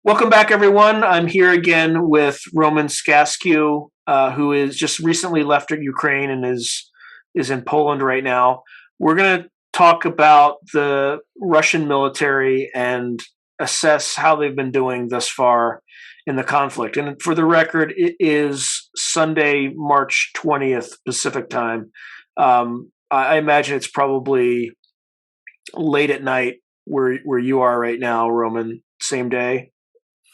Welcome back, everyone. I'm here again with Roman Skaskiw, who is just recently left Ukraine and is in Poland right now. We're going to talk about the Russian military and assess how they've been doing thus far in the conflict. And for the record, it is Sunday, March 20th Pacific time. I imagine it's probably late at night where you are right now, Roman. Same day.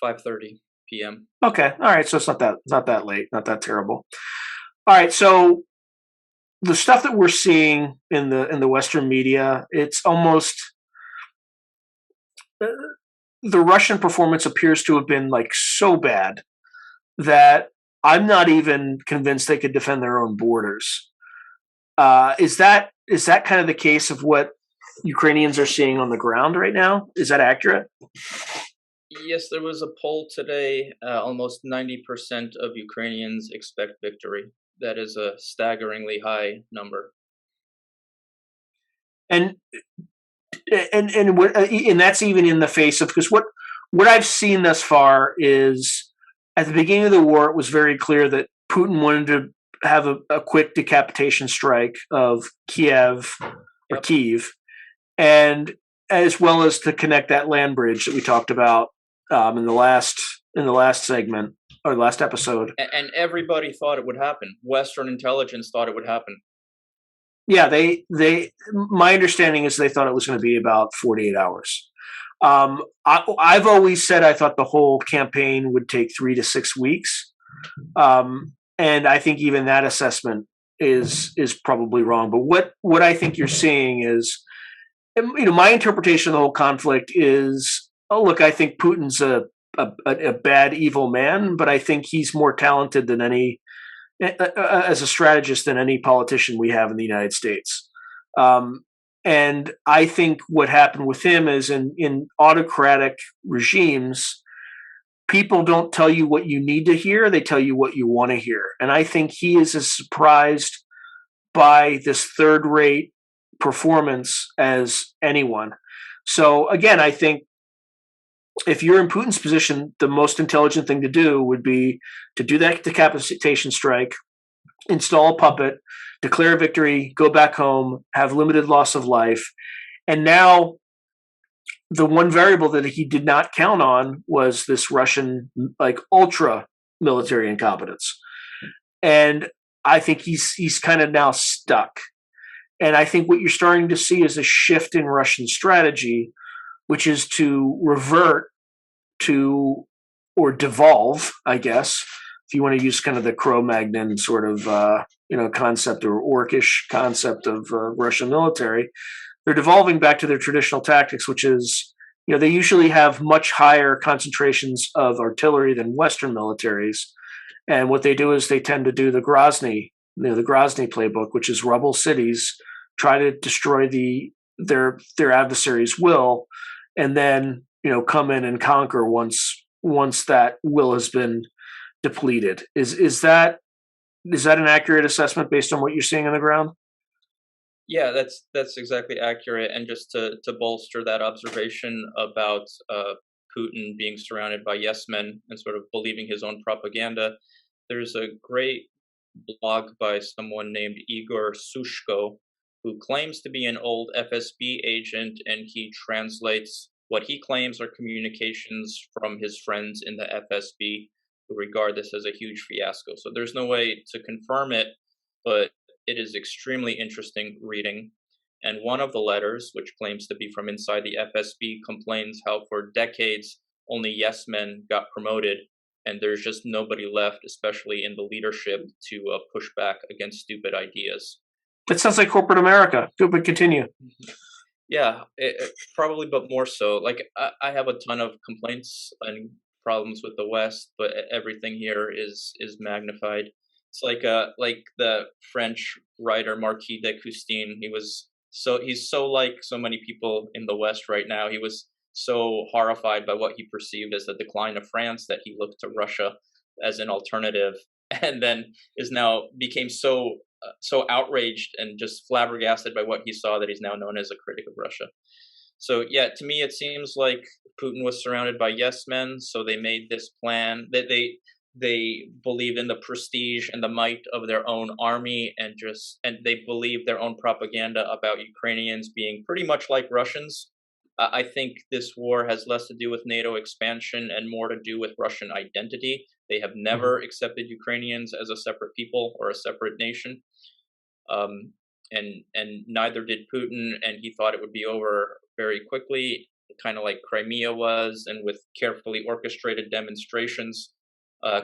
5:30 p.m. Okay. All right. So it's not that late, not that terrible. All right. So the stuff that we're seeing in the Western media, it's almost the Russian performance appears to have been like so bad that I'm not even convinced they could defend their own borders. Is that kind of the case of what Ukrainians are seeing on the ground right now? Is that accurate? Yes, there was a poll today. Almost 90% of Ukrainians expect victory. That is a staggeringly high number. And and that's even in the face of, because what I've seen thus far is at the beginning of the war, it was very clear that Putin wanted to have a quick decapitation strike of Kiev or Yep. Kiev, and as well as to connect that land bridge that we talked about in the last segment or last episode. And everybody thought it would happen. Western intelligence thought it would happen. Yeah, my understanding is they thought it was going to be about 48 hours. I've always said I thought the whole campaign would take 3 to 6 weeks, and I think even that assessment is probably wrong. But what I think you're seeing is, my interpretation of the whole conflict is, oh look, I think Putin's a bad, evil man, but I think he's more talented than any as a strategist than any politician we have in the United States. And I think what happened with him is in autocratic regimes, people don't tell you what you need to hear, they tell you what you want to hear. And I think he is as surprised by this third rate performance as anyone. So again, I think if you're in Putin's position, the most intelligent thing to do would be to do that decapitation strike, install a puppet, declare victory, go back home, have limited loss of life. And now the one variable that he did not count on was this Russian, like, ultra military incompetence. And I think he's kind of now stuck. And I think what you're starting to see is a shift in Russian strategy, which is to revert to, or devolve, I guess, if you want to use kind of the Cro-Magnon sort of concept or orcish concept of Russian military. They're devolving back to their traditional tactics, which is, they usually have much higher concentrations of artillery than Western militaries. And what they do is they tend to do the Grozny playbook, which is rubble cities, try to destroy their adversary's will, and then come in and conquer once that will has been depleted. Is that an accurate assessment based on what you're seeing on the ground? Yeah, that's exactly accurate. And just to bolster that observation about Putin being surrounded by yes men and sort of believing his own propaganda, there's a great blog by someone named Igor Sushko, who claims to be an old FSB agent, and he translates what he claims are communications from his friends in the FSB, who regard this as a huge fiasco. So there's no way to confirm it, but it is extremely interesting reading. And one of the letters, which claims to be from inside the FSB, complains how for decades only yes men got promoted, and there's just nobody left, especially in the leadership, to push back against stupid ideas. It sounds like corporate America. Go, but continue. Yeah, probably, but more so. Like I have a ton of complaints and problems with the West, but everything here is magnified. It's like the French writer Marquis de Custine. He's so like so many people in the West right now. He was so horrified by what he perceived as the decline of France that he looked to Russia as an alternative, and then became so outraged and just flabbergasted by what he saw that he's now known as a critic of Russia. So yeah, to me it seems like Putin was surrounded by yes men, so they made this plan that they believe in the prestige and the might of their own army, and they believe their own propaganda about Ukrainians being pretty much like Russians. I think this war has less to do with NATO expansion and more to do with Russian identity. They have Mhm. never accepted Ukrainians as a separate people or a separate nation. Um, and neither did Putin, and he thought it would be over very quickly, kind of like Crimea was, and with carefully orchestrated demonstrations,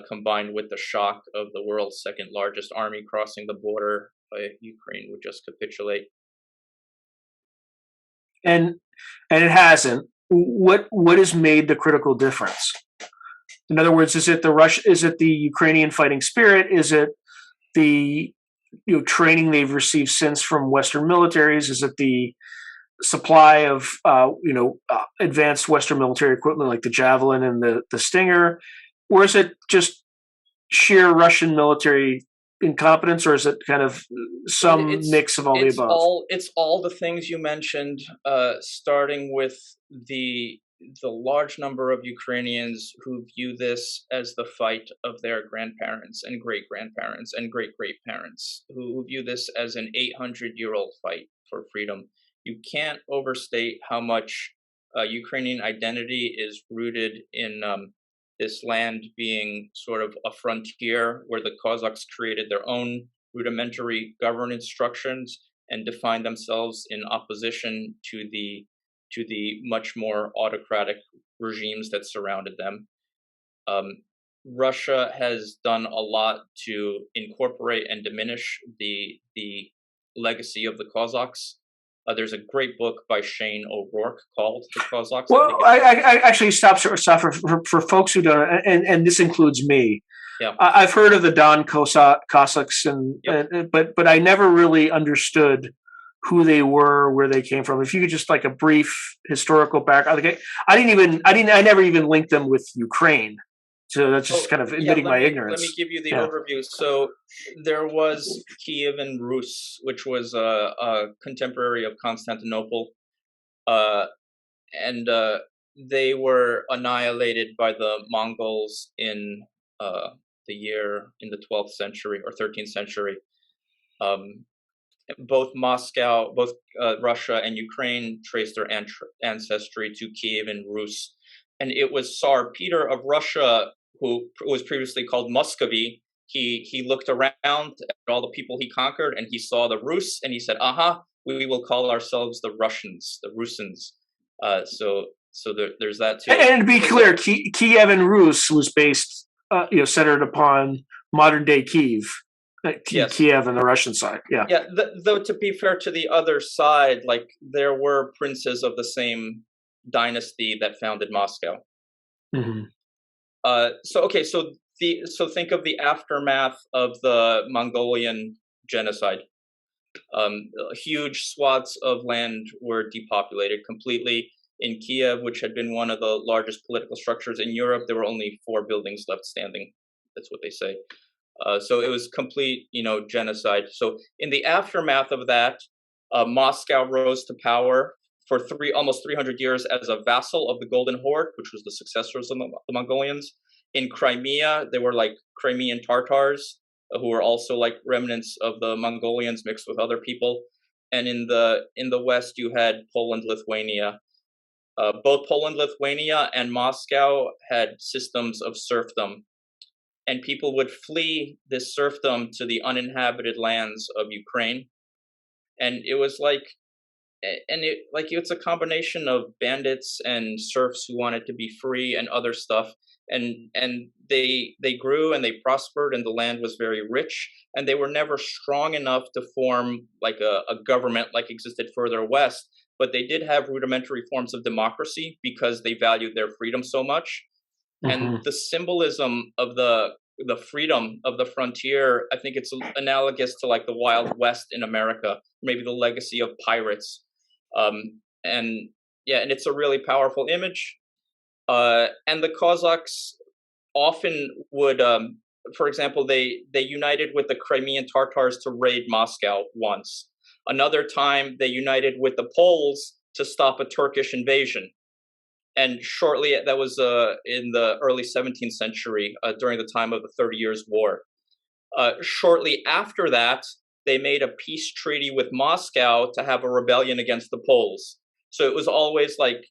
combined with the shock of the world's second largest army crossing the border, Ukraine would just capitulate. And it hasn't. What has made the critical difference? In other words, is it the Is it the Ukrainian fighting spirit? Is it the training they've received since from Western militaries? Is it the supply of advanced Western military equipment like the Javelin and the Stinger, or is it just sheer Russian military incompetence, or is it kind of some mix of all the above? It's all the things you mentioned, starting with the the large number of Ukrainians who view this as the fight of their grandparents and great grandparents and great great parents, who view this as an 800-year-old fight for freedom. You can't overstate how much Ukrainian identity is rooted in this land being sort of a frontier where the Cossacks created their own rudimentary governance structures and defined themselves in opposition to the much more autocratic regimes that surrounded them. Um, Russia has done a lot to incorporate and diminish the legacy of the Cossacks. There's a great book by Shane O'Rourke called "The Cossacks." Well, I actually stop for folks who don't, and this includes me. Yeah. I've heard of the Don Cossacks, Yep. but I never really understood who they were, where they came from. If you could just like a brief historical background, like I never even linked them with Ukraine. So that's just kind of admitting my Let me ignorance. give you the Yeah. overview. So there was Kievan Rus, which was a contemporary of Constantinople, uh, and they were annihilated by the Mongols in uh, in the 12th century or 13th century. Um, both Russia and Ukraine trace their ancestry to Kievan Rus, and it was Tsar Peter of Russia, who was previously called Muscovy. He looked around at all the people he conquered, and he saw the Rus, and he said, "Aha, we will call ourselves the Russians, the Russians." There's that too. And to be clear, Kiev and Rus was based, centered upon modern day Kiev. Yes. Kiev and the Russian side. Yeah. Yeah. Though to be fair to the other side, like there were princes of the same dynasty that founded Moscow. Mm-hmm. So think of the aftermath of the Mongolian genocide. Huge swaths of land were depopulated completely. In Kiev, which had been one of the largest political structures in Europe, there were only 4 buildings left standing. That's what they say. So it was complete, genocide. So in the aftermath of that, Moscow rose to power for almost 300 years as a vassal of the Golden Horde, which was the successors of the Mongolians. In Crimea, they were like Crimean Tartars, who were also like remnants of the Mongolians mixed with other people. And in the West, you had Poland, Lithuania. Both Poland, Lithuania, and Moscow had systems of serfdom, and people would flee this serfdom to the uninhabited lands of Ukraine. And it was it's a combination of bandits and serfs who wanted to be free and other stuff. And they grew and they prospered, and the land was very rich, and they were never strong enough to form like a government like existed further west. But they did have rudimentary forms of democracy because they valued their freedom so much. Mm-hmm. And the symbolism of the freedom of the frontier, I think it's analogous to like the Wild West in America, maybe the legacy of pirates. And it's a really powerful image. And the Cossacks often would, for example, they united with the Crimean Tartars to raid Moscow once. Another time, they united with the Poles to stop a Turkish invasion. And shortly, that was in the early 17th century, during the time of the 30 Years' War. Shortly after that, they made a peace treaty with Moscow to have a rebellion against the Poles. So it was always like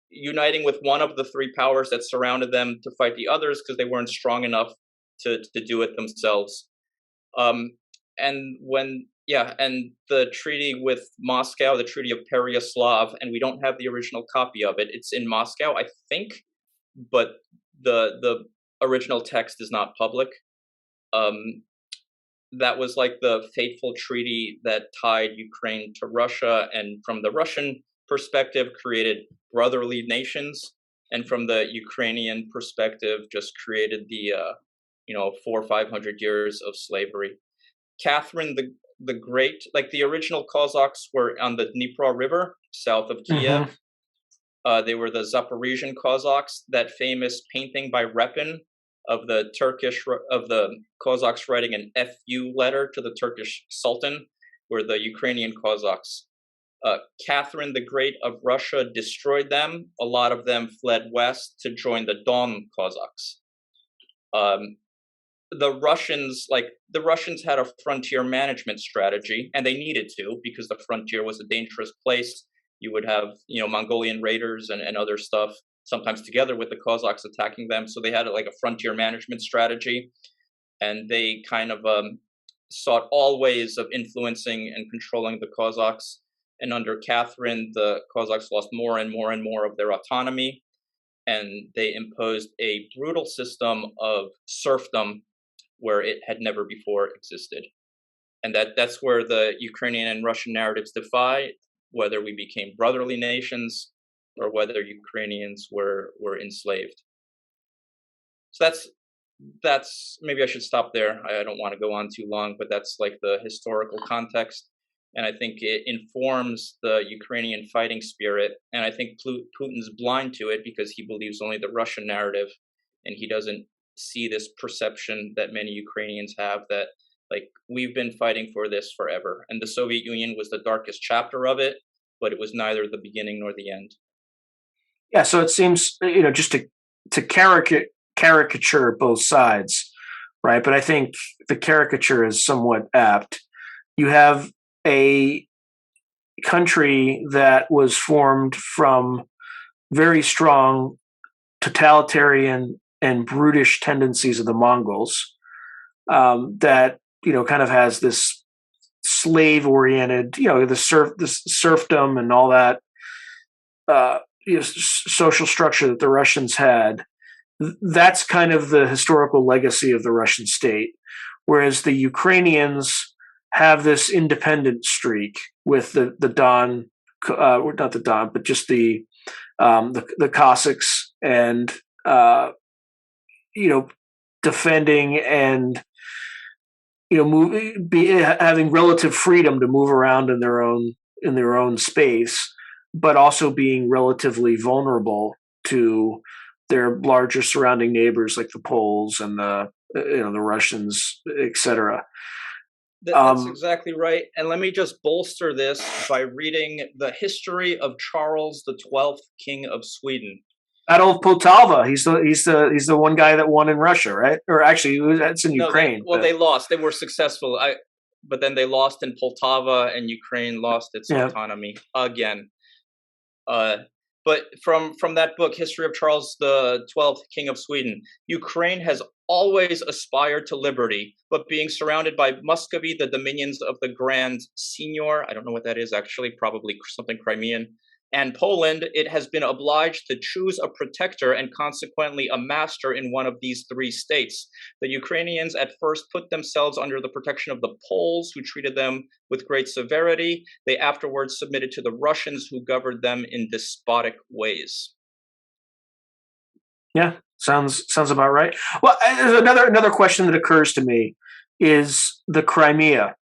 uniting with one of the three powers that surrounded them to fight the others because they weren't strong enough to do it themselves. And the treaty with Moscow, the Treaty of Pereyaslav, and we don't have the original copy of it. It's in Moscow, I think, but the original text is not public. That was like the fateful treaty that tied Ukraine to Russia, and from the Russian perspective, created brotherly nations, and from the Ukrainian perspective, just created the 400 or 500 years of slavery. Catherine the Great, like the original Cossacks were on the Dnipro River, south of Kiev. They were the Zaporizhian Cossacks. That famous painting by Repin of the Cossacks writing an FU letter to the Turkish Sultan were the Ukrainian Cossacks. Catherine the Great of Russia destroyed them. A lot of them fled west to join the Don Cossacks. The Russians had a frontier management strategy, and they needed to, because the frontier was a dangerous place. You would have, Mongolian raiders and other stuff, sometimes together with the Cossacks attacking them. So they had like a frontier management strategy, and they kind of sought all ways of influencing and controlling the Cossacks. And under Catherine, the Cossacks lost more and more and more of their autonomy, and they imposed a brutal system of serfdom where it had never before existed. And that's where the Ukrainian and Russian narratives divide, whether we became brotherly nations or whether Ukrainians were enslaved. So that's maybe I should stop there. I don't want to go on too long, but that's like the historical context. And I think it informs the Ukrainian fighting spirit. And I think Putin's blind to it because he believes only the Russian narrative, and he doesn't see this perception that many Ukrainians have that, like, we've been fighting for this forever. And the Soviet Union was the darkest chapter of it, but it was neither the beginning nor the end. Yeah, so it seems, just to caricature both sides, right? But I think the caricature is somewhat apt. You have a country that was formed from very strong totalitarian and brutish tendencies of the Mongols, that kind of has this slave-oriented, the serfdom and all that social structure that the Russians had. That's kind of the historical legacy of the Russian state, whereas the Ukrainians have this independent streak with the Don, not the Don, but just the Cossacks, and defending and having relative freedom to move around in their own space, but also being relatively vulnerable to their larger surrounding neighbors like the Poles and the Russians, etc. That's exactly right. And let me just bolster this by reading the history of Charles XII, King of Sweden. Adolf Poltava. He's the one guy that won in Russia, right? Or actually, that's in Ukraine. They lost. They were successful. But then they lost in Poltava, and Ukraine lost its autonomy again. But from that book, History of Charles XII, King of Sweden, Ukraine has always aspired to liberty, but being surrounded by Muscovy, the dominions of the Grand Signor, I don't know what that is actually, probably something Crimean, and Poland, it has been obliged to choose a protector and consequently a master in one of these three states. The Ukrainians at first put themselves under the protection of the Poles, who treated them with great severity. They afterwards submitted to the Russians, who governed them in despotic ways. Yeah, sounds about right. Well, another question that occurs to me is the Crimea.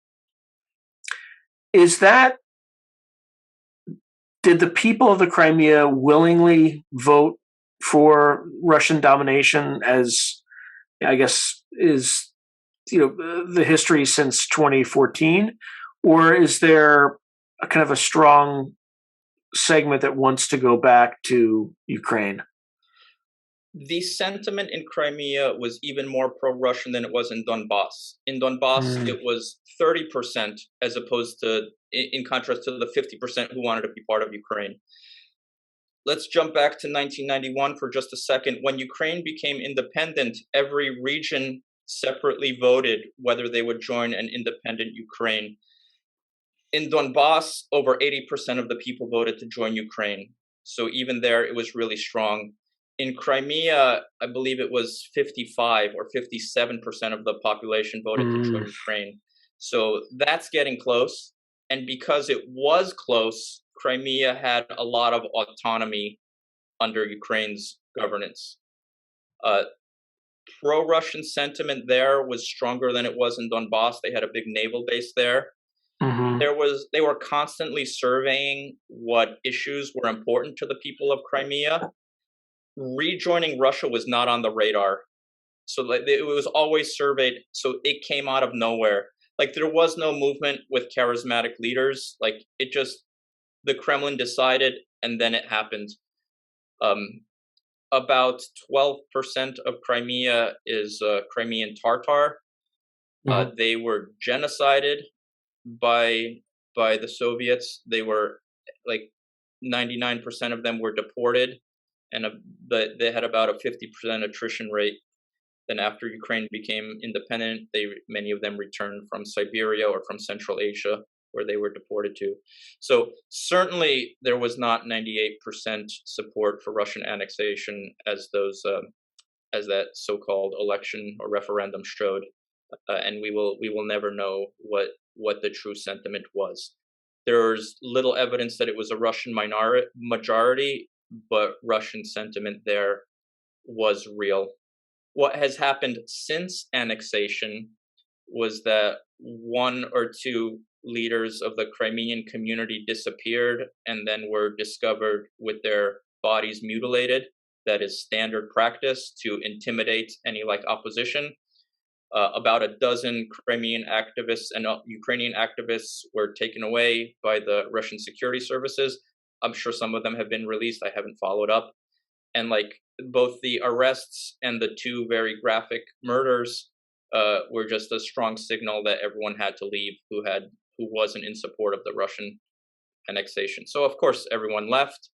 Did the people of the Crimea willingly vote for Russian domination, as I guess is the history since 2014, or is there a kind of a strong segment that wants to go back to Ukraine? The sentiment in Crimea was even more pro-Russian than it was in Donbass. In Donbass, Mm. it was 30% as opposed to, in contrast to the 50% who wanted to be part of Ukraine. Let's jump back to 1991 for just a second. When Ukraine became independent, every region separately voted whether they would join an independent Ukraine. In Donbass, over 80% of the people voted to join Ukraine. So even there, it was really strong. In Crimea, I believe it was 55 or 57% of the population voted to Mm. join Ukraine. So that's getting close. And because it was close, Crimea had a lot of autonomy under Ukraine's governance. Uh, Pro-Russian sentiment there was stronger than it was in Donbass. They had a big naval base there. Mm-hmm. They were constantly surveying what issues were important to the people of Crimea. Rejoining Russia was not on the radar. So like it was always surveyed. So it came out of nowhere. Like there was no movement with charismatic leaders. Like it just, the Kremlin decided and then it happened. About 12% of Crimea is Crimean Tatar. Mm-hmm. They were genocided by the Soviets. They were like 99% of them were deported, and they had about a 50% attrition rate. Then after Ukraine became independent, many of them returned from Siberia or from Central Asia, where they were deported to. So certainly there was not 98% support for Russian annexation as as that so-called election or referendum showed, and we will never know what the true sentiment was. There's little evidence that it was a Russian majority, but Russian sentiment there was real. What has happened since annexation was that one or two leaders of the Crimean community disappeared and then were discovered with their bodies mutilated. That is standard practice to intimidate any like opposition. About a dozen Crimean activists and Ukrainian activists were taken away by the Russian security services. I'm sure some of them have been released. I haven't followed up. And like both the arrests and the two very graphic murders were just a strong signal that everyone had to leave who wasn't in support of the Russian annexation. So of course everyone left.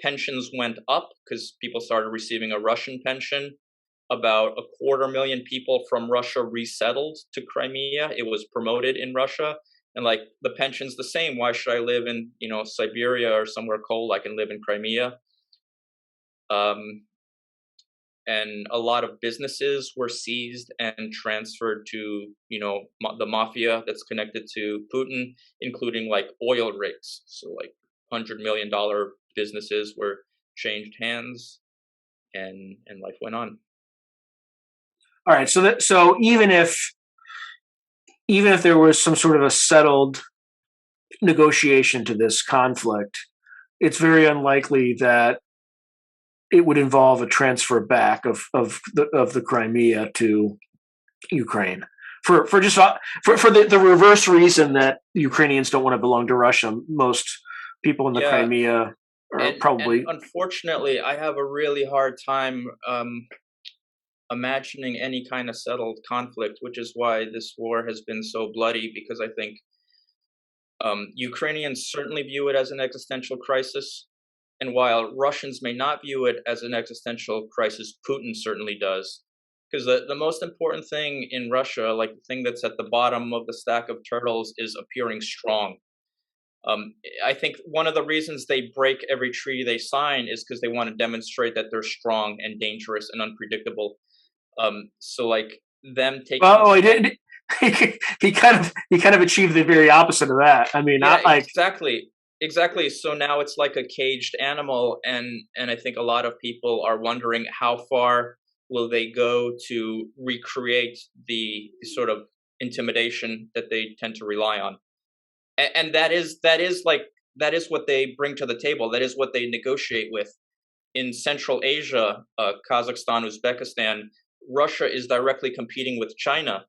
Pensions went up because people started receiving a Russian pension. About 250,000 people from Russia resettled to Crimea. It was promoted in Russia, and like the pension's the same. Why should I live in Siberia or somewhere cold? I can live in Crimea. And a lot of businesses were seized and transferred to the mafia that's connected to Putin, including like oil rigs. So like $100 million businesses were changed hands, and life went on. All right. So even if there was some sort of a settled negotiation to this conflict, it's very unlikely that it would involve a transfer back of the Crimea to Ukraine for the reverse reason that Ukrainians don't want to belong to Russia. Most people in the Crimea are probably. And unfortunately, I have a really hard time imagining any kind of settled conflict, which is why this war has been so bloody, because I think Ukrainians certainly view it as an existential crisis. And while Russians may not view it as an existential crisis, Putin certainly does. Because the most important thing in Russia, like the thing that's at the bottom of the stack of turtles, is appearing strong. I think one of the reasons they break every treaty they sign is because they want to demonstrate that they're strong and dangerous and unpredictable. So like them taking. Oh, he didn't. He kind of achieved the very opposite of that. I mean, yeah, like exactly. So now it's like a caged animal, and I think a lot of people are wondering how far will they go to recreate the sort of intimidation that they tend to rely on, and that is what they bring to the table. That is what they negotiate with. In Central Asia, Kazakhstan, Uzbekistan, Russia is directly competing with China.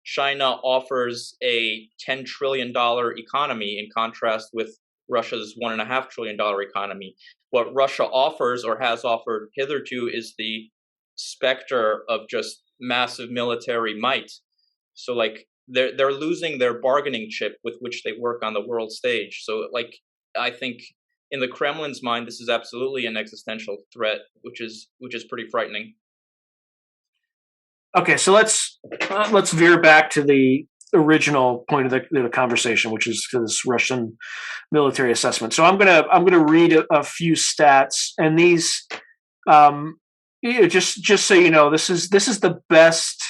China offers a $10 trillion economy in contrast with Russia's $1.5 trillion economy. What Russia offers or has offered hitherto is the specter of just massive military might. So like they're losing their bargaining chip with which they work on the world stage. So like I think in the Kremlin's mind, this is absolutely an existential threat, which is pretty frightening. Okay, so let's veer back to the original point of the conversation, which is this Russian military assessment. So I'm gonna read a few stats, and these, just so you know, this is the best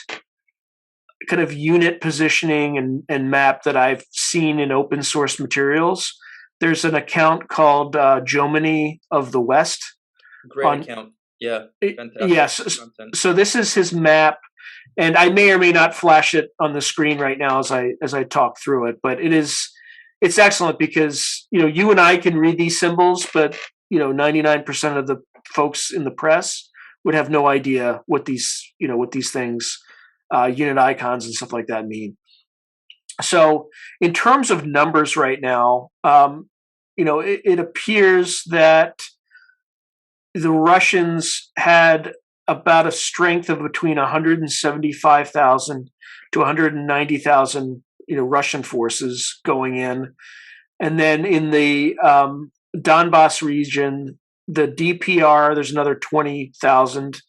kind of unit positioning and map that I've seen in open source materials. There's an account called Jomini of the West. Great account. Yeah, fantastic. Yes. So this is his map, and I may or may not flash it on the screen right now as I talk through it. But it's excellent because you and I can read these symbols, but 99% of the folks in the press would have no idea what these things, unit icons and stuff like that mean. So in terms of numbers right now, it appears that the Russians had about a strength of between 175,000 to 190,000, Russian forces going in. And then in the Donbass region, the DPR, there's another 20,000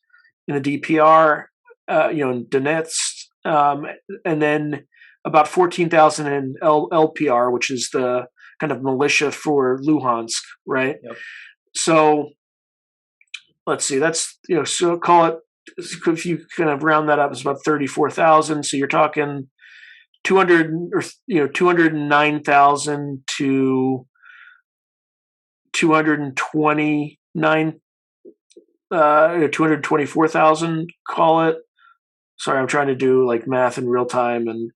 in the DPR, in Donetsk, and then about 14,000 in LPR, which is the kind of militia for Luhansk, right? Yep. So let's see, that's, so call it, if you kind of round that up, it's about 34,000. So you're talking 209,000 to 224,000, call it. Sorry, I'm trying to do like math in real time and,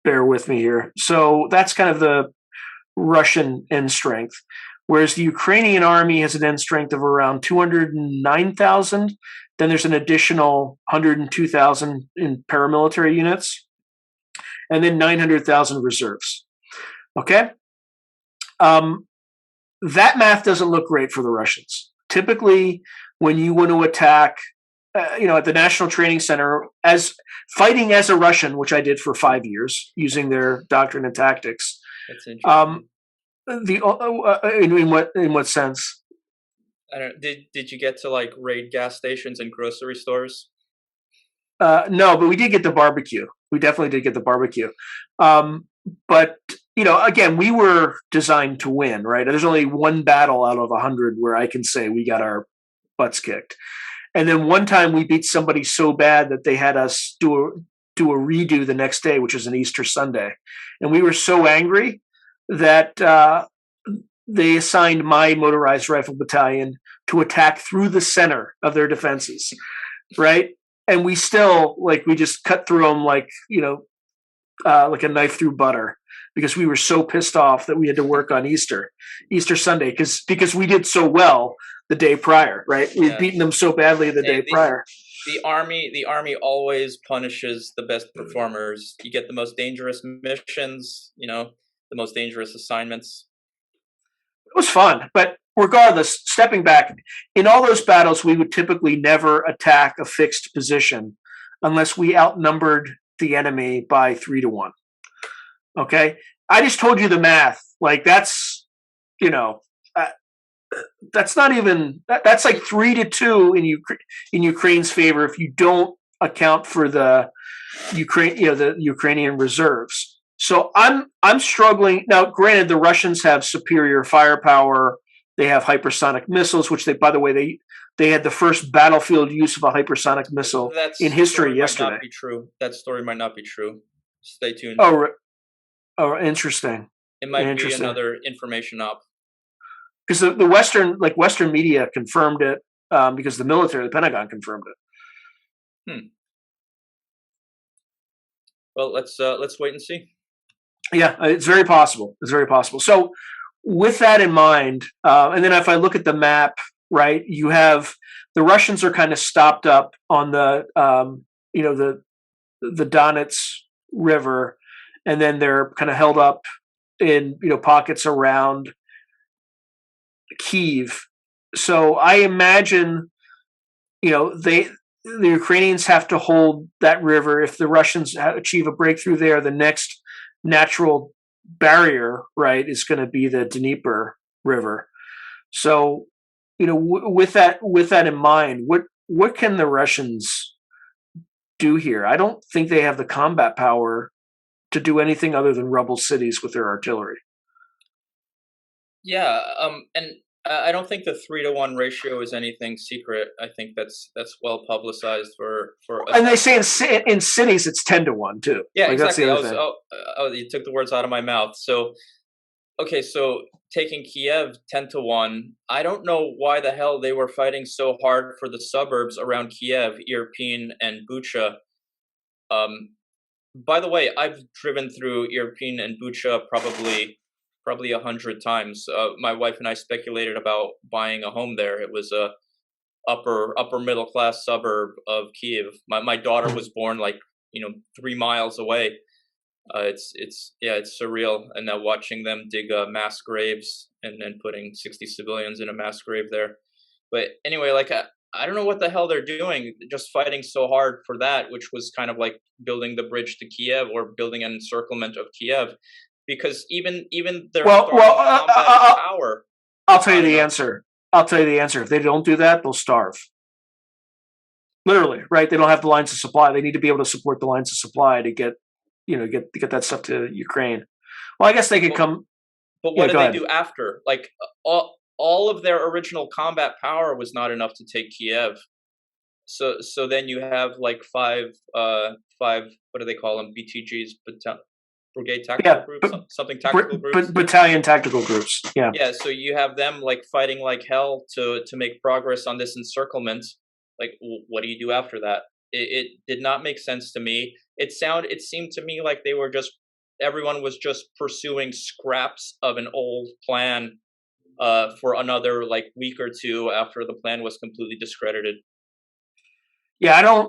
bear with me here. So that's kind of the Russian end strength. Whereas the Ukrainian army has an end strength of around 209,000. Then there's an additional 102,000 in paramilitary units, and then 900,000 reserves. Okay? That math doesn't look great for the Russians. Typically, when you want to attack, at the National Training Center, as fighting as a Russian, which I did for 5 years, using their doctrine and tactics. That's interesting. In what sense? I don't. Did you get to like raid gas stations and grocery stores? No, but we did get the barbecue. We definitely did get the barbecue. But again, we were designed to win, right? There's only one battle out of 100 where I can say we got our butts kicked. And then one time we beat somebody so bad that they had us do a redo the next day, which was an Easter Sunday, and we were so angry that they assigned my motorized rifle battalion to attack through the center of their defenses, right? And we still, we just cut through them like a knife through butter, because we were so pissed off that we had to work on Easter Sunday because we did so well the day prior, right? We'd beaten them so badly the day prior. The army always punishes the best performers. You get the most dangerous missions, the most dangerous assignments. It was fun, but regardless, stepping back, in all those battles, we would typically never attack a fixed position unless we outnumbered the enemy by 3-1. Okay? I just told you the math. That's, that's not even, that's like 3-2 in Ukraine's favor if you don't account for the Ukrainian reserves. So I'm struggling now. Granted, the Russians have superior firepower. They have hypersonic missiles, which by the way, they had the first battlefield use of a hypersonic missile in history yesterday. Might not be true. That story might not be true. Stay tuned. Oh, interesting. It might be another information op. Because the Western media confirmed it, because the military, the Pentagon confirmed it. Well, let's wait and see. Yeah, it's very possible. It's very possible. So with that in mind, and then if I look at the map, right, you have the Russians are kind of stopped up on the Donetsk River, and then they're kind of held up in pockets around Kyiv. So I imagine the Ukrainians have to hold that river. If the Russians achieve a breakthrough there, the next natural barrier, right, is going to be the Dnieper River. So, with that in mind, what can the Russians do here? I don't think they have the combat power to do anything other than rubble cities with their artillery. Yeah, and I don't think the 3-to-1 ratio is anything secret. I think that's well publicized for. And they say in cities it's 10-1 too. Yeah, Like that's exactly. the other thing. You took the words out of my mouth. So okay, so taking Kiev 10-1, I don't know why the hell they were fighting so hard for the suburbs around Kiev, Irpin and Bucha. Um, by the way, I've driven through Irpin and Bucha probably 100 times. My wife and I speculated about buying a home there. It was a upper middle class suburb of Kiev. My daughter was born like 3 miles away. It's surreal, and now watching them dig mass graves and then putting 60 civilians in a mass grave there. But anyway, like I don't know what the hell they're doing, just fighting so hard for that, which was kind of like building the bridge to Kiev or building an encirclement of Kiev, because even their combat power. I'll tell you the answer. I'll tell you the answer. If they don't do that, they'll starve. Literally, right? They don't have the lines of supply. They need to be able to support the lines of supply to get that stuff to Ukraine. Well, I guess they could come. But what did they do after? Like all of their original combat power was not enough to take Kiev. So then you have like five what do they call them? BTGs, brigade tactical groups, something tactical groups. Battalion tactical groups. Yeah. Yeah. So you have them like fighting like hell to make progress on this encirclement. Like, what do you do after that? It did not make sense to me. It seemed to me like everyone was just pursuing scraps of an old plan for another like week or two after the plan was completely discredited. Yeah,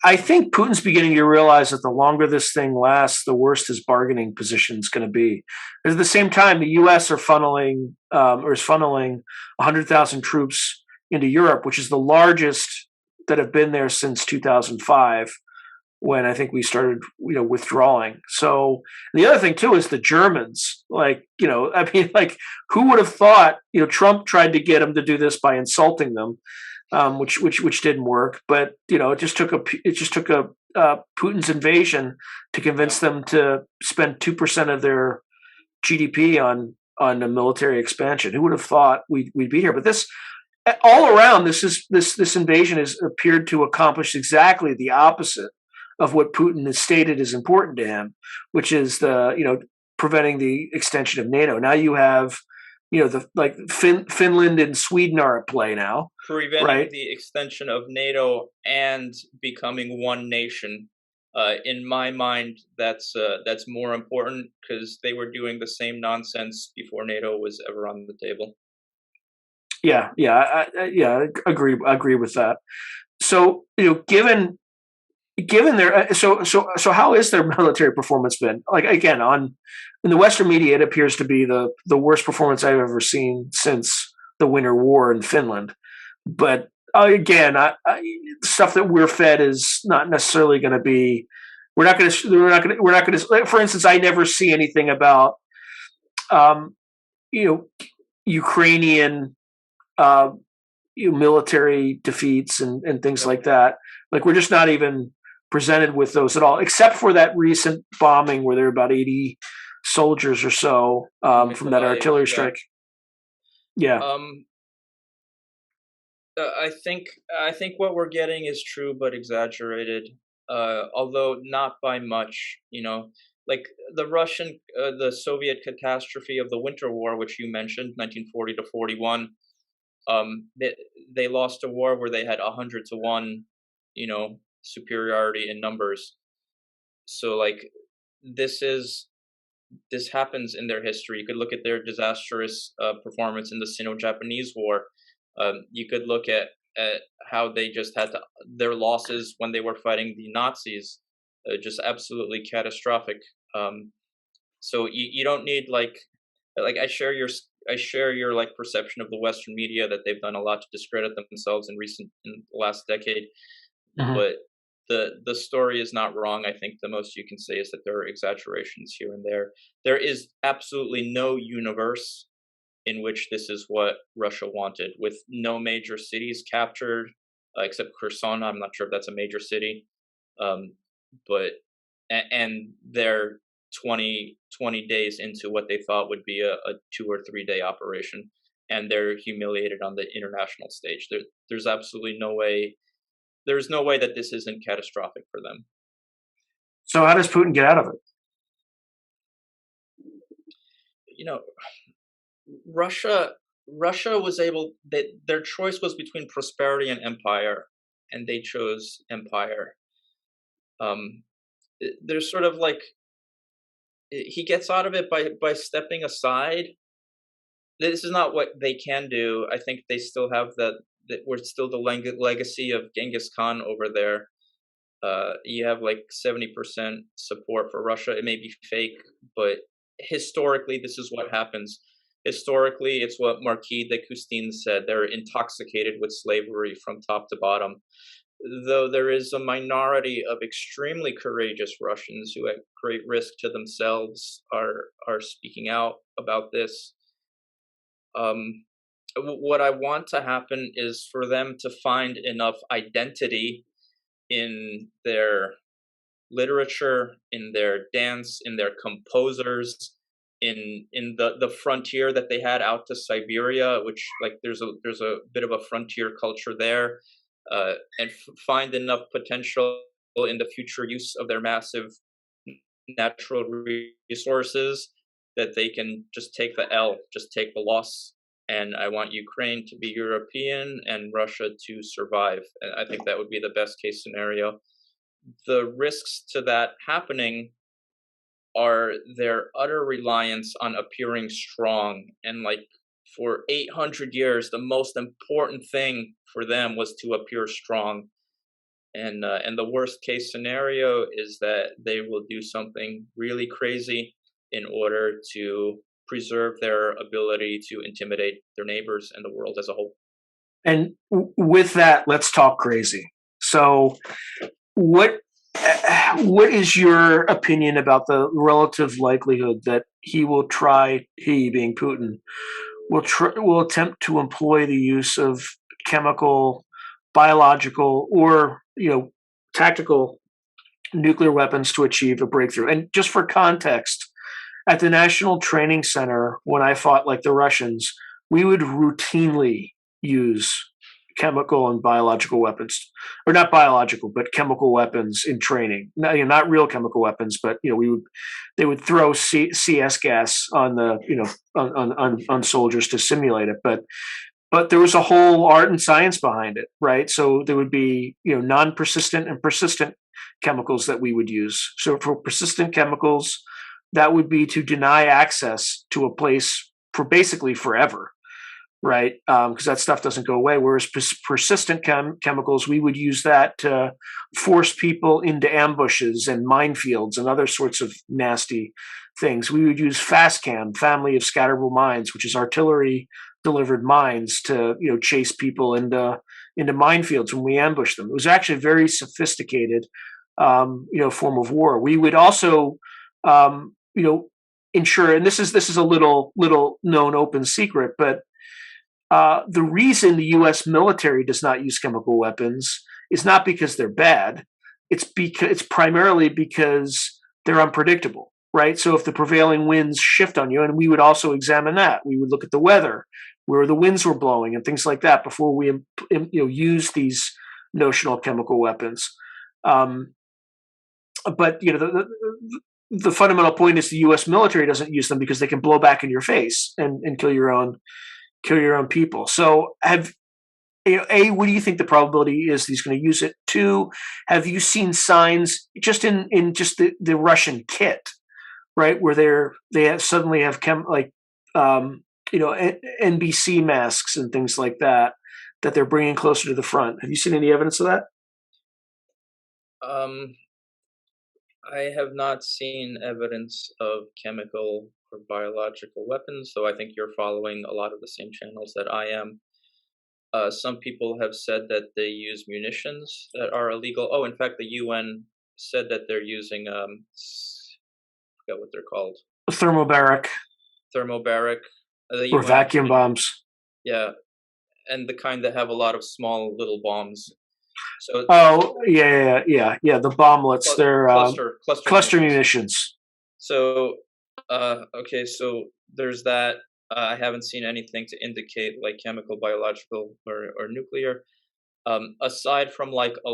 I think Putin's beginning to realize that the longer this thing lasts, the worse his bargaining position is going to be. Because at the same time, the U.S. is funneling 100,000 troops into Europe, which is the largest that have been there since 2005, when I think we started, withdrawing. So the other thing too is the Germans. Like, who would have thought? Trump tried to get them to do this by insulting them. Which didn't work, but it just took Putin's invasion to convince them to spend 2% of their GDP on a military expansion. Who would have thought we'd be here? But this all around, this invasion has appeared to accomplish exactly the opposite of what Putin has stated is important to him, which is preventing the extension of NATO. Now you have Finland and Sweden are at play now. Preventing the extension of NATO and becoming one nation. In my mind, that's more important because they were doing the same nonsense before NATO was ever on the table. I agree with that. So given their so how is their military performance been? Like again, in the Western media, it appears to be the worst performance I've ever seen since the Winter War in Finland. But again, stuff that we're fed is not necessarily going to be. We're not going to. For instance, I never see anything about, Ukrainian, military defeats and things like that. Like we're just not even presented with those at all, except for that recent bombing where there were about 80 soldiers or so from that artillery strike. Yeah. I think what we're getting is true but exaggerated, although not by much. Like the Soviet catastrophe of the Winter War, which you mentioned, 1940 to 41. They lost a war where they had 100-1, superiority in numbers. So like this happens in their history. You could look at their disastrous performance in the Sino-Japanese War. You could look at how they just had their losses when they were fighting the Nazis, just absolutely catastrophic. So you don't need like I share your like perception of the Western media that they've done a lot to discredit themselves in the last decade. Mhm. But the story is not wrong. I think the most you can say is that there are exaggerations here and there. There is absolutely no universe in which this is what Russia wanted, with no major cities captured, except Kherson. I'm not sure if that's a major city, um, but and they're 20 days into what they thought would be a 2 or 3 day operation, and they're humiliated on the international stage. There's absolutely no way. There's no way that this isn't catastrophic for them. So how does Putin get out of it? You know, Russia Russia was able that their choice was between prosperity and empire, and they chose empire. Um, there's sort of like he gets out of it by stepping aside. This is not what they can do. I think they still have that we're still the legacy of Genghis Khan over there. You have like 70% support for Russia. It may be fake, but historically, this is what happens. Historically, it's what Marquis de Custine said. They're intoxicated with slavery from top to bottom. Though there is a minority of extremely courageous Russians who, at great risk to themselves, are speaking out about this. Um, what I want to happen is for them to find enough identity in their literature, in their dance, in their composers, in the frontier that they had out to Siberia, which like there's a bit of a frontier culture there, and find enough potential in the future use of their massive natural resources that they can just take the L, just take the loss. And I want Ukraine to be European and Russia to survive. And I think that would be the best case scenario. The risks to that happening are their utter reliance on appearing strong. And like for 800 years, the most important thing for them was to appear strong. And the worst case scenario is that they will do something really crazy in order to preserve their ability to intimidate their neighbors and the world as a whole. And with that, let's talk crazy. So, what what is your opinion about the relative likelihood that he will try, he being Putin, will attempt to employ the use of chemical, biological, or tactical nuclear weapons to achieve a breakthrough? And just for context, at the National Training Center, when I fought like the Russians, we would routinely use chemical and biological weapons, or not biological, but chemical weapons in training. Not real chemical weapons, but they would throw CS gas on the on soldiers to simulate it. But there was a whole art and science behind it, right? So there would be non-persistent and persistent chemicals that we would use. So for persistent chemicals, that would be to deny access to a place for basically forever, right? Because that stuff doesn't go away. Whereas persistent chemicals, we would use that to force people into ambushes and minefields and other sorts of nasty things. We would use FASCAM, family of scatterable mines, which is artillery delivered mines to chase people into minefields when we ambush them. It was actually a very sophisticated form of war. We would also ensure, and this is a little known open secret, but the reason the U.S. military does not use chemical weapons is not because they're bad. It's primarily because they're unpredictable, right? So if the prevailing winds shift on you, and we would also examine that, we would look at the weather, where the winds were blowing, and things like that before we use these notional chemical weapons. But the fundamental point is the U.S. military doesn't use them because they can blow back in your face and kill your own people. So what do you think the probability is that he's going to use it? Two, have you seen signs just in just the Russian kit, right, where suddenly have NBC masks and things like that they're bringing closer to the front? Have you seen any evidence of that? Um, I have not seen evidence of chemical or biological weapons, so I think you're following a lot of the same channels that I am. Some people have said that they use munitions that are illegal. Oh, in fact, the UN said that they're using forgot what they're called, Thermobaric thermobaric. The or UN vacuum actually, bombs. yeah, and the kind that have a lot of small little bombs. So Oh, yeah. The bomblets, they're cluster cluster munitions. munitions. So, okay, so there's that. I haven't seen anything to indicate like chemical, biological, or nuclear. Aside from like a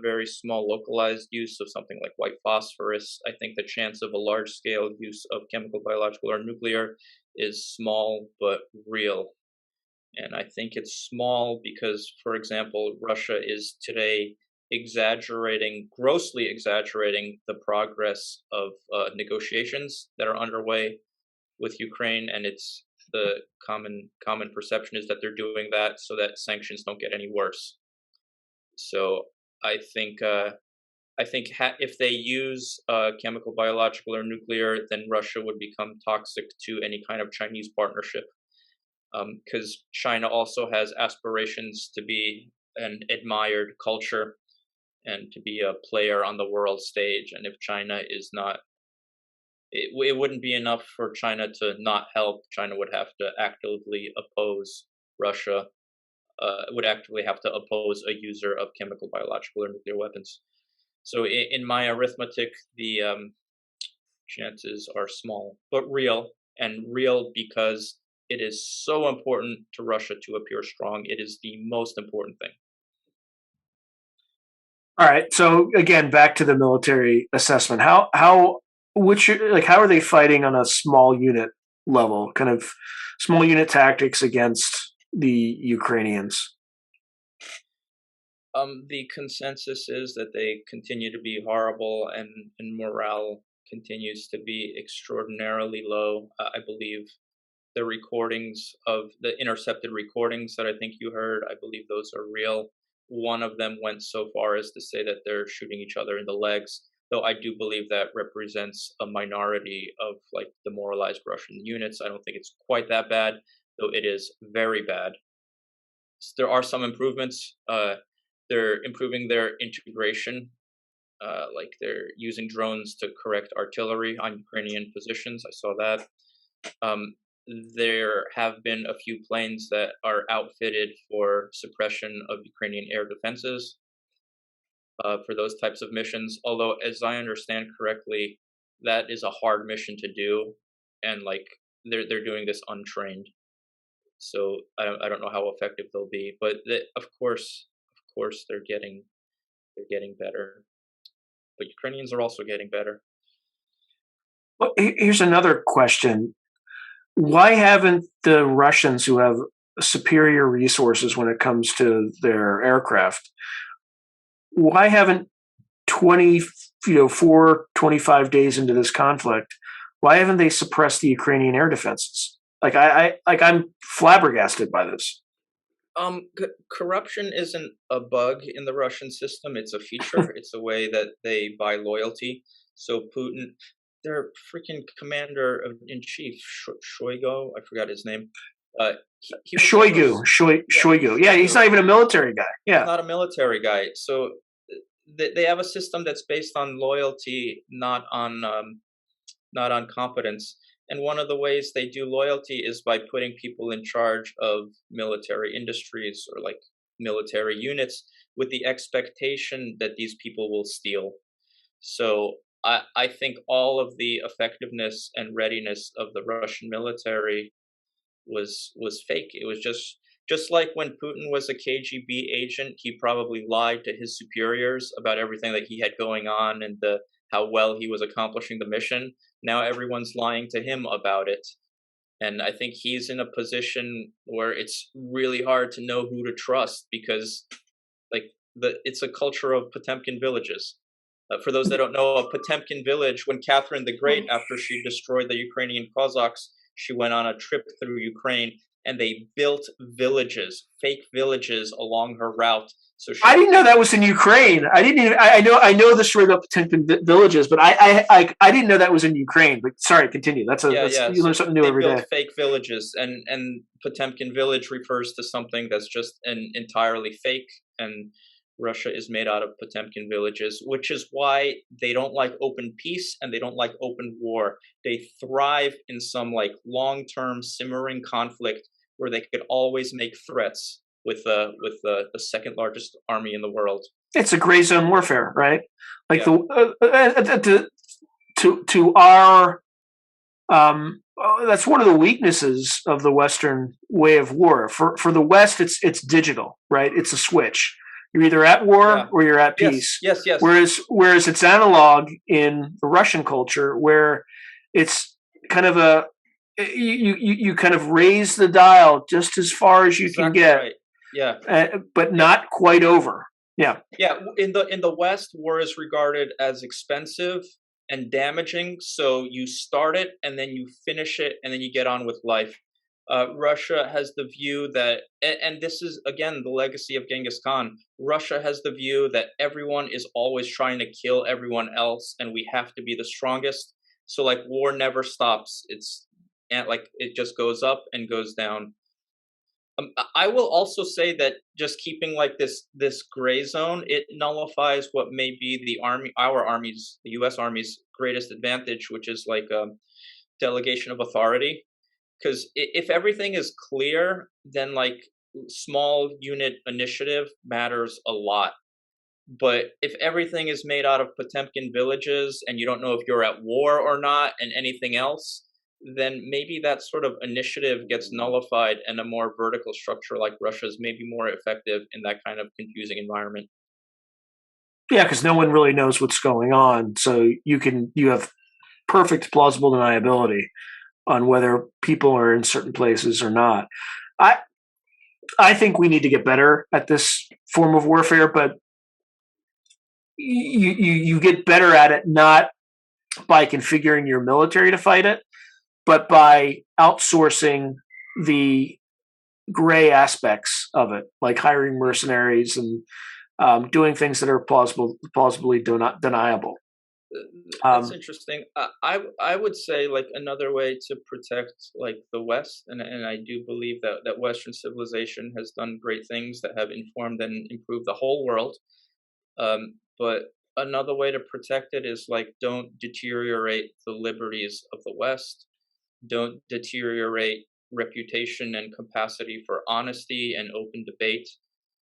very small localized use of something like white phosphorus, I think the chance of a large scale use of chemical, biological, or nuclear is small but real. And I think it's small because, for example, Russia is today grossly exaggerating the progress of negotiations that are underway with Ukraine, and it's the common perception is that they're doing that so that sanctions don't get any worse. So I think if they use chemical, biological, or nuclear, then Russia would become toxic to any kind of Chinese partnership, because China also has aspirations to be an admired culture and to be a player on the world stage. And if China is not, it wouldn't be enough for China to not help. China would have to actively oppose Russia, would actively have to oppose a user of chemical, biological, or nuclear weapons. So in my arithmetic, the chances are small, but real, and real because it is so important to Russia to appear strong. It is the most important thing. All right. So again, back to the military assessment. How are they fighting on a small unit level, kind of small unit tactics against the Ukrainians? The consensus is that they continue to be horrible, and morale continues to be extraordinarily low. I believe the recordings of the intercepted recordings that I think you heard, I believe those are real. One of them went so far as to say that they're shooting each other in the legs, though I do believe that represents a minority of like demoralized Russian units. I don't think it's quite that bad, though it is very bad. There are some improvements. They're improving their integration, like they're using drones to correct artillery on Ukrainian positions. I saw that. Um, there have been a few planes that are outfitted for suppression of Ukrainian air defenses for those types of missions. Although, as I understand correctly, that is a hard mission to do, and like they're doing this untrained. So I don't know how effective they'll be, but of course they're getting better. But Ukrainians are also getting better. Well, here's another question. Why haven't the Russians, who have superior resources when it comes to their aircraft, why haven't 20, 25 days into this conflict, why haven't they suppressed the Ukrainian air defenses? I'm flabbergasted by this. Corruption isn't a bug in the Russian system. It's a feature. It's a way that they buy loyalty. So Putin, their freaking commander in chief, Shoigu, I forgot his name. He was never, yeah, Shoigu. Yeah, he's not even a military guy. He's Yeah. not a military guy. So they have a system that's based on loyalty, not on competence. And one of the ways they do loyalty is by putting people in charge of military industries or like military units with the expectation that these people will steal. So I think all of the effectiveness and readiness of the Russian military was fake. It was just like when Putin was a KGB agent, he probably lied to his superiors about everything that he had going on and how well he was accomplishing the mission. Now everyone's lying to him about it. And I think he's in a position where it's really hard to know who to trust because like it's a culture of Potemkin villages. For those that don't know, a Potemkin village, when Catherine the Great, after she destroyed the Ukrainian Cossacks, she went on a trip through Ukraine and they built villages, fake villages along her route. So I she didn't know that was in Ukraine. I didn't even. I know the story about Potemkin villages, but I didn't know that was in Ukraine. But sorry, continue. yeah. You So learn something new they every built day. fake villages, and Potemkin village refers to something that's just an entirely fake, and Russia is made out of Potemkin villages, which is why they don't like open peace and they don't like open war. They thrive in some like long-term simmering conflict where they could always make threats with the second largest army in the world. It's a gray zone warfare, right? Like Yeah, to our that's one of the weaknesses of the Western way of war. For the West, it's digital, right? It's a switch. You're either at war yeah. or you're at Yes, peace. yes, yes. Whereas it's analog in the Russian culture, where it's kind of a you kind of raise the dial just as far as you can Exactly get, right. Yeah. but Yeah. not quite over. Yeah. Yeah, in the West, war is regarded as expensive and damaging. So you start it and then you finish it and then you get on with life. Russia has the view that, and this is again the legacy of Genghis Khan. Russia has the view that everyone is always trying to kill everyone else, and we have to be the strongest. So like war never stops. It's and like it just goes up and goes down. I will also say that just keeping like this gray zone, it nullifies what may be our army's, the U.S. Army's greatest advantage, which is like delegation of authority. Because if everything is clear, then like small unit initiative matters a lot. But if everything is made out of Potemkin villages and you don't know if you're at war or not and anything else, then maybe that sort of initiative gets nullified and a more vertical structure like Russia's may be more effective in that kind of confusing environment. Yeah, because no one really knows what's going on, so you have perfect plausible deniability on whether people are in certain places or not. I I think we need to get better at this form of warfare, but you get better at it not by configuring your military to fight it, but by outsourcing the gray aspects of it, like hiring mercenaries and doing things that are plausibly deniable. That's Um, interesting. I would say like another way to protect like the West, and I do believe that Western civilization has done great things that have informed and improved the whole world. But another way to protect it is like don't deteriorate the liberties of the West. Don't deteriorate reputation and capacity for honesty and open debate.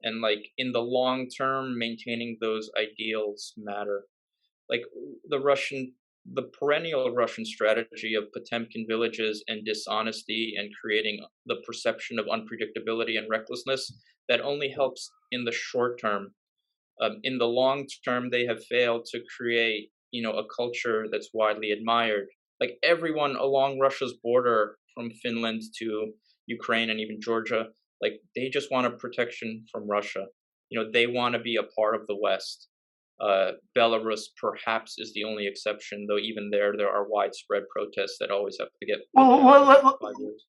And like in the long term, maintaining those ideals matter. Like the perennial Russian strategy of Potemkin villages and dishonesty and creating the perception of unpredictability and recklessness that only helps in the short term. In the long term, they have failed to create, a culture that's widely admired. Like everyone along Russia's border, from Finland to Ukraine and even Georgia, like they just want a protection from Russia. They want to be a part of the West. Belarus perhaps is the only exception, though even there are widespread protests that always have to get put well, down every 5 years.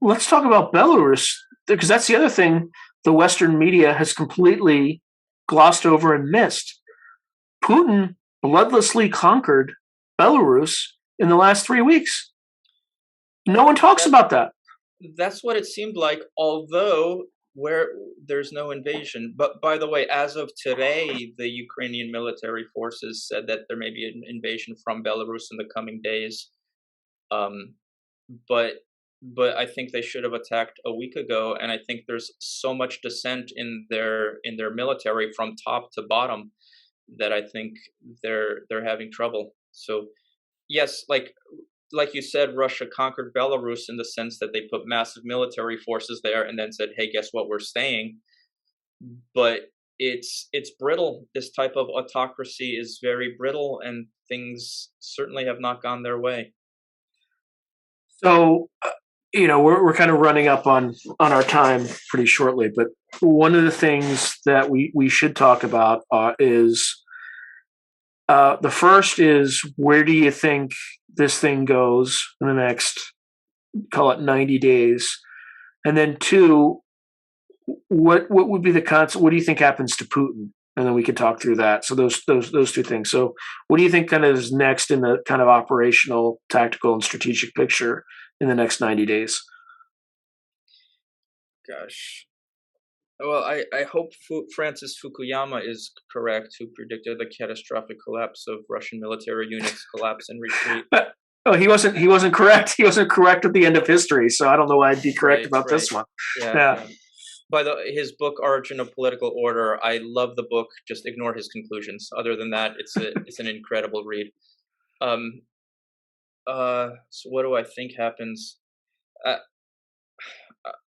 let's talk about Belarus, because that's the other thing the Western media has completely glossed over and missed. Putin bloodlessly conquered Belarus in the last 3 weeks. No one talks That about that. that's what it seemed like, although where there's no invasion. But by the way, as of today, the Ukrainian military forces said that there may be an invasion from Belarus in the coming days. Um, but but I think they should have attacked a week ago, and I think there's so much dissent in their military from top to bottom that I think they're having trouble. So yes, like you said, Russia conquered Belarus in the sense that they put massive military forces there and then said, "Hey, guess what? We're staying." But it's brittle. This type of autocracy is very brittle, and things certainly have not gone their way. So, we're kind of running up on our time pretty shortly, but one of the things that we should talk about is the first is, where do you think this thing goes in the next, call it 90 days? And then two, what would be the concept? What do you think happens to Putin? And then we can talk through that. So those two things. So what do you think kind of is next in the kind of operational, tactical, and strategic picture in the next 90 days? Gosh. Well, I hope Francis Fukuyama is correct, who predicted the catastrophic collapse of Russian military units, collapse and retreat. Oh, he wasn't correct. He wasn't correct at the end of history. So I don't know why I'd be correct about Right. this one. Yeah, Yeah. yeah. By his book Origin of Political Order, I love the book. Just ignore his conclusions. Other than that, it's an incredible read. Um. So what do I think happens? Uh,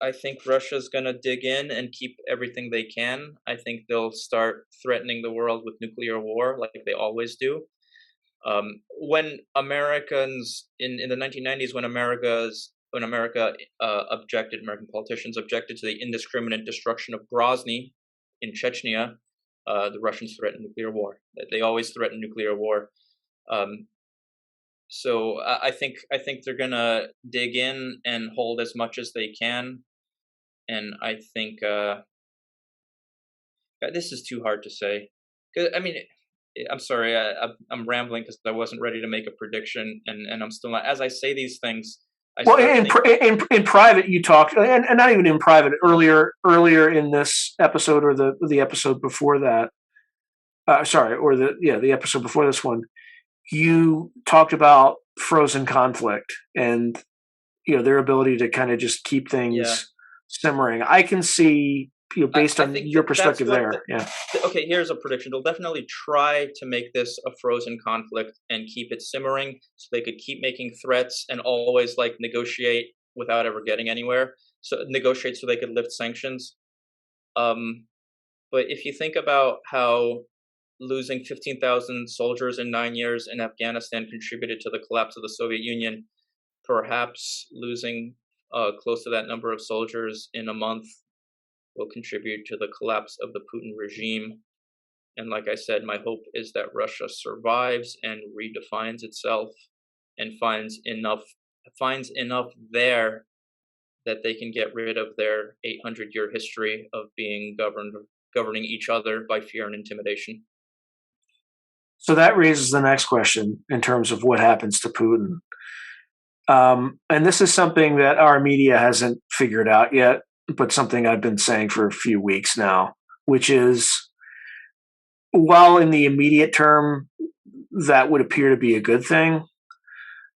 I think Russia's gonna dig in and keep everything they can. I think they'll start threatening the world with nuclear war, like they always do. When Americans in the 1990s, when America objected, American politicians objected to the indiscriminate destruction of Grozny in Chechnya, the Russians threatened nuclear war. They always threaten nuclear war. Um, so I think they're gonna dig in and hold as much as they can, and I think this is too hard to say. 'Cause, I mean, I'm sorry, I'm rambling because I wasn't ready to make a prediction, and I'm still not. As I say these things, I Well, start thinking. in private, you talked, and not even in private. Earlier in this episode, or the episode before that. Sorry, or the episode before this one, you talked about frozen conflict and their ability to kind of just keep Yeah, things simmering. I can see based I on think your that's perspective what. there. Yeah. Okay, here's a prediction. They'll definitely try to make this a frozen conflict and keep it simmering, so they could keep making threats and always like negotiate without ever getting anywhere. So negotiate so they could lift sanctions. Um, but if you think about how losing 15,000 soldiers in 9 years in Afghanistan contributed to the collapse of the Soviet Union, perhaps losing close to that number of soldiers in a month will contribute to the collapse of the Putin regime. And like I said, my hope is that Russia survives and redefines itself and finds enough there that they can get rid of their 800-year history of being governing each other by fear and intimidation. So that raises the next question in terms of what happens to Putin. And this is something that our media hasn't figured out yet, but something I've been saying for a few weeks now, which is, while in the immediate term that would appear to be a good thing,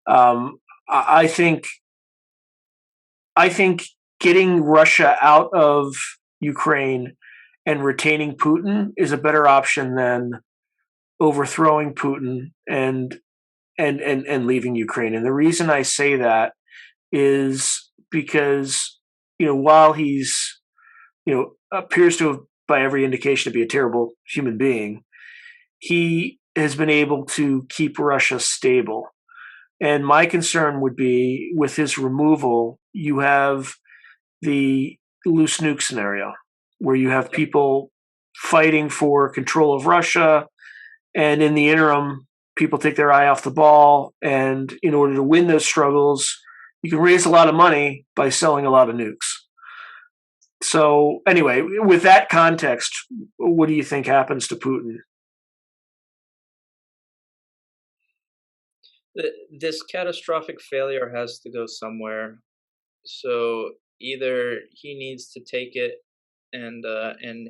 I think getting Russia out of Ukraine and retaining Putin is a better option than overthrowing Putin and leaving Ukraine. And the reason I say that is because while he's appears to have, by every indication, to be a terrible human being, he has been able to keep Russia stable. And my concern would be, with his removal, you have the loose nuke scenario, where you have people fighting for control of Russia, and in the interim, people take their eye off the ball. And in order to win those struggles, you can raise a lot of money by selling a lot of nukes. So anyway, with that context, what do you think happens to Putin? This catastrophic failure has to go somewhere. So either he needs to take it and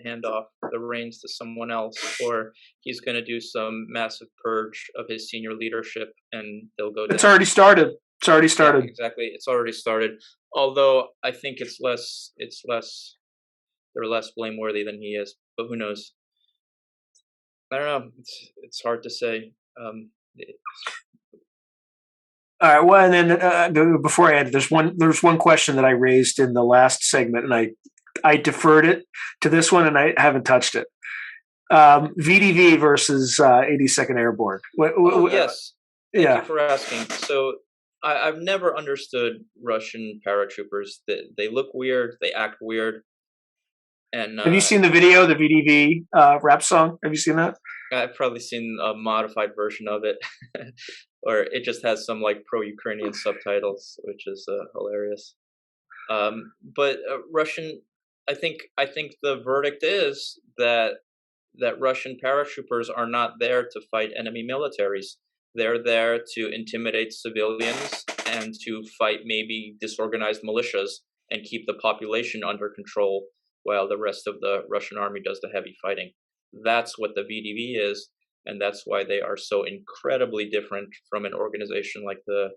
hand off the reins to someone else, or he's going to do some massive purge of his senior leadership, and they'll go It's down. already started. It's already Yeah, started. exactly. It's already started. Although I think they're less blameworthy than he is. But who knows? I don't know. It's hard to say. All right. Well, and then before I add, there's one question that I raised in the last segment, and I deferred it to this one, and I haven't touched it. VDV versus 82nd Airborne. Yes. Thank you for asking. So I've never understood Russian paratroopers. They look weird. They act weird. And have you seen the video, the VDV rap song? Have you seen that? I've probably seen a modified version of it, or it just has some like pro-Ukrainian subtitles, which is hilarious. But Russian, I think the verdict is that Russian paratroopers are not there to fight enemy militaries. They're there to intimidate civilians and to fight maybe disorganized militias and keep the population under control while the rest of the Russian army does the heavy fighting. That's what the VDV is, and that's why they are so incredibly different from an organization like the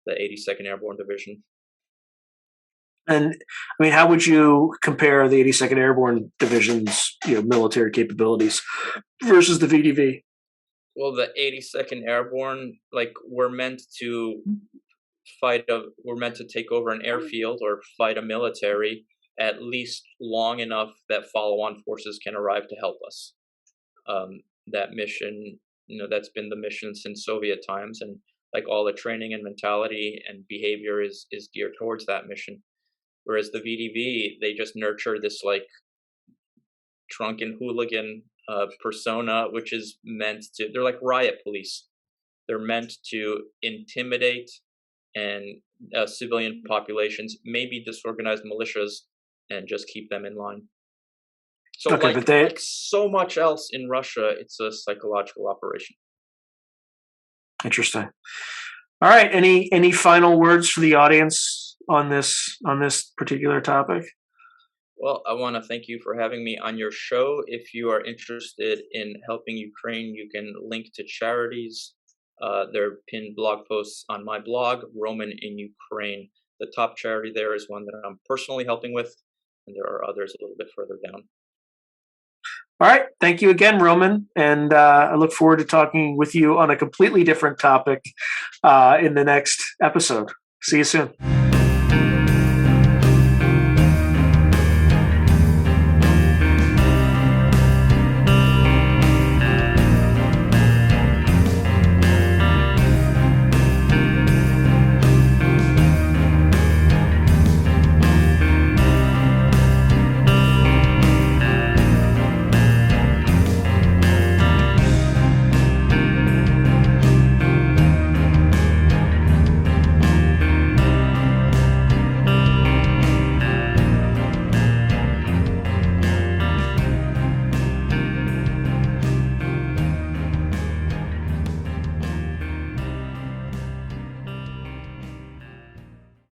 82nd Airborne Division. And I mean, how would you compare the 82nd Airborne Division's military capabilities versus the VDV? Well, the 82nd Airborne, like, we're meant to we're meant to take over an airfield or fight a military at least long enough that follow-on forces can arrive to help us. That mission, that's been the mission since Soviet times, and like all the training and mentality and behavior is geared towards that mission. Whereas the VDV, they just nurture this like drunken hooligan persona, which is meant to, they're like riot police. They're meant to intimidate and civilian populations, maybe disorganized militias, and just keep them in line. So okay, like so much else in Russia, it's a psychological operation. Interesting. All right. Any final words for the audience on this particular topic? Well, I want to thank you for having me on your show. If you are interested in helping Ukraine, you can link to charities. There are pinned blog posts on my blog, Roman in Ukraine. The top charity there is one that I'm personally helping with, and there are others a little bit further down. All right. Thank you again, Roman. And I look forward to talking with you on a completely different topic in the next episode. See you soon.